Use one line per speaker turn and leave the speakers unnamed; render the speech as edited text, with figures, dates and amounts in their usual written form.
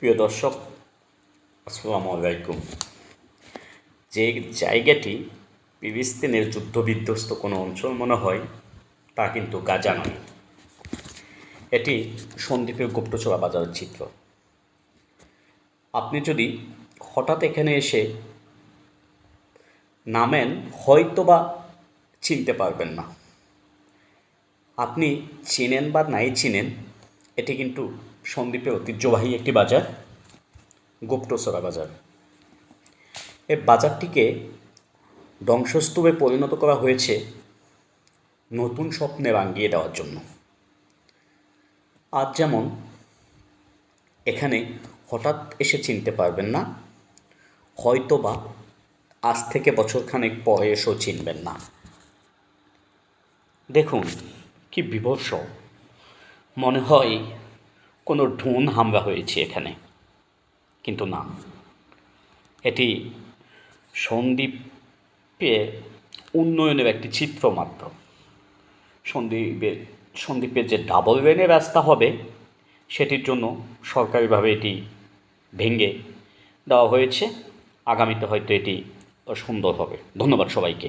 প্রিয় দর্শক, আসসালামু আলাইকুম। যে জায়গাটি ফিলিস্তিনের যুদ্ধবিধ্বস্ত কোনো অঞ্চল মনে হয় তা কিন্তু গাজা নয়। এটি সন্দ্বীপের গুপ্তচরা বাজারের চিত্র। আপনি যদি হঠাৎ এখানে এসে নামেন হয়তোবা চিনতে পারবেন না। আপনি চিনেন বা নাই চিনেন, এটি কিন্তু সন্দ্বীপের ঐতিহ্যবাহী একটি বাজার, গুপ্তচরা বাজার। এই বাজারটিকে ধ্বংসস্তূপে পরিণত করা হয়েছে নতুন স্বপ্নে রাঙিয়ে দেওয়ার জন্য। আজ যেমন এখানে হঠাৎ এসে চিনতে পারবেন না, হয়তোবা আজ থেকে বছরখানেক পরে এসেও চিনবেন না। দেখুন কি বীভৎস, মনে হয় কোনো ড্রোন হামলা হয়েছে এখানে, কিন্তু না, এটি সন্দ্বীপে উন্নয়নের একটি চিত্র মাত্র। সন্দ্বীপের যে ডাবল লেনের রাস্তা হবে সেটির জন্য সরকারিভাবে এটি ভেঙে দেওয়া হয়েছে। আগামীতে হয়তো এটি সুন্দর হবে। ধন্যবাদ সবাইকে।